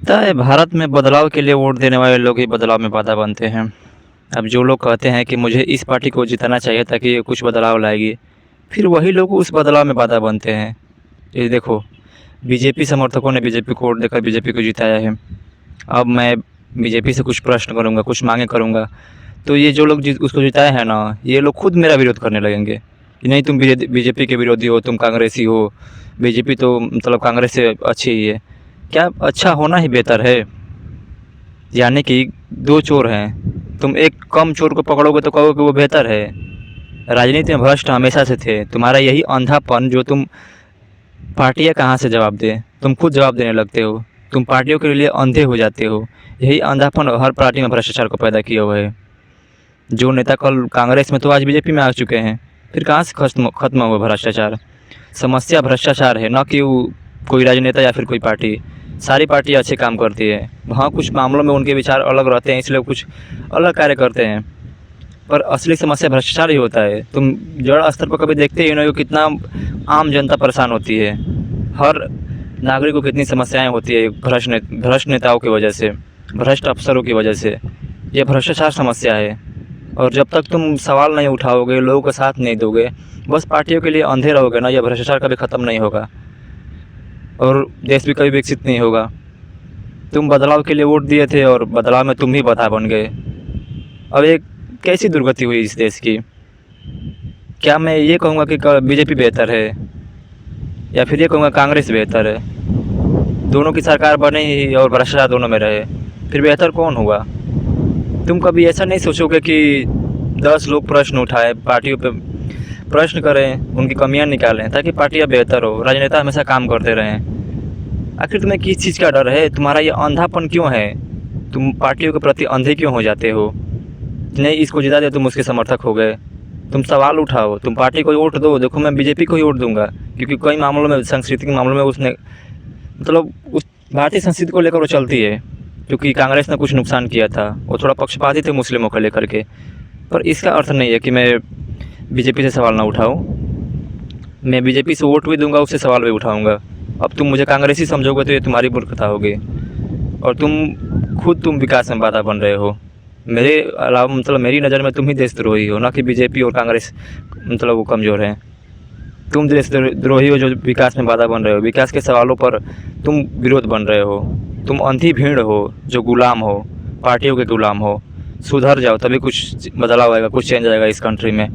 लगता है भारत में बदलाव के लिए वोट देने वाले लोग ही बदलाव में बाधा बनते हैं। अब जो लोग कहते हैं कि मुझे इस पार्टी को जिताना चाहिए ताकि ये कुछ बदलाव लाएगी, फिर वही लोग उस बदलाव में बाधा बनते हैं। ये देखो, बीजेपी समर्थकों ने बीजेपी को वोट देकर बीजेपी को जिताया है। अब मैं बीजेपी से कुछ प्रश्न करूँगा, कुछ मांगे करूँगा, तो ये जो लोग उसको जिताए हैं ना, ये लोग खुद मेरा विरोध करने लगेंगे कि नहीं तुम बीजेपी के विरोधी हो, तुम कांग्रेसी हो, बीजेपी तो मतलब कांग्रेस से अच्छी ही है। क्या अच्छा होना ही बेहतर है? यानी कि दो चोर हैं, तुम एक कम चोर को पकड़ोगे तो कहोगे वो बेहतर है। राजनीति में भ्रष्ट हमेशा से थे, तुम्हारा यही अंधापन जो तुम पार्टियाँ कहाँ से जवाब दें, तुम खुद जवाब देने लगते हो, तुम पार्टियों के लिए अंधे हो जाते हो। यही अंधापन हर पार्टी में भ्रष्टाचार को पैदा किया हुआ है। जो नेता कल कांग्रेस में तो आज बीजेपी में आ चुके हैं, फिर कहाँ से खत्म हुआ भ्रष्टाचार? समस्या भ्रष्टाचार है, न कि कोई राजनेता या फिर कोई पार्टी। सारी पार्टियाँ अच्छे काम करती है, हाँ कुछ मामलों में उनके विचार अलग रहते हैं इसलिए कुछ अलग कार्य करते हैं, पर असली समस्या भ्रष्टाचार ही होता है। तुम जड़ स्तर पर कभी देखते ही नहीं हो कितना आम जनता परेशान होती है, हर नागरिक को कितनी समस्याएं होती है भ्रष्ट नेताओं की वजह से, भ्रष्ट अफसरों की वजह से। ये भ्रष्टाचार समस्या है, और जब तक तुम सवाल नहीं उठाओगे, लोगों का साथ नहीं दोगे, बस पार्टियों के लिए अंधे रहोगे ना, यह भ्रष्टाचार कभी ख़त्म नहीं होगा और देश भी कभी विकसित नहीं होगा। तुम बदलाव के लिए वोट दिए थे और बदलाव में तुम ही बाधा बन गए। अब एक कैसी दुर्गति हुई इस देश की? क्या मैं ये कहूँगा कि बीजेपी बेहतर है या फिर ये कहूँगा कांग्रेस बेहतर है? दोनों की सरकार बने ही और भ्रष्टाचार दोनों में रहे, फिर बेहतर कौन हुआ? तुम कभी ऐसा नहीं सोचोगे कि 10 लोग प्रश्न उठाए, पार्टियों पे प्रश्न करें, उनकी कमियां निकालें ताकि पार्टियां बेहतर हो, राजनेता हमेशा काम करते रहें। आखिर तुम्हें किस चीज़ का डर है? तुम्हारा ये अंधापन क्यों है? तुम पार्टियों के प्रति अंधे क्यों हो जाते हो? नहीं इसको जिता दे तुम उसके समर्थक हो गए। तुम सवाल उठाओ, तुम पार्टी को वोट दो। देखो मैं बीजेपी को ही वोट दूंगा क्योंकि कई मामलों में, सांस्कृतिक मामलों में उसने मतलब उस भारतीय संस्कृति को लेकर वो चलती है, क्योंकि कांग्रेस ने कुछ नुकसान किया था, वो थोड़ा पक्षपाती थे मुस्लिमों को लेकर के। पर इसका अर्थ नहीं है कि मैं बीजेपी से सवाल ना उठाऊं। मैं बीजेपी से वोट भी दूंगा, उससे सवाल भी उठाऊंगा। अब तुम मुझे कांग्रेसी समझोगे तो ये तुम्हारी मूर्खता होगी, और तुम विकास में बाधा बन रहे हो। मेरे अलावा मतलब मेरी नज़र में तुम ही देशद्रोही हो, ना कि बीजेपी और कांग्रेस मतलब वो कमज़ोर हैं। तुम देशद्रोही हो जो विकास में बाधा बन रहे हो, विकास के सवालों पर तुम विरोध बन रहे हो। तुम अंधी भीड़ हो जो गुलाम हो, पार्टियों के गुलाम हो। सुधर जाओ तभी कुछ बदलाव आएगा, कुछ चेंज आएगा इस कंट्री में।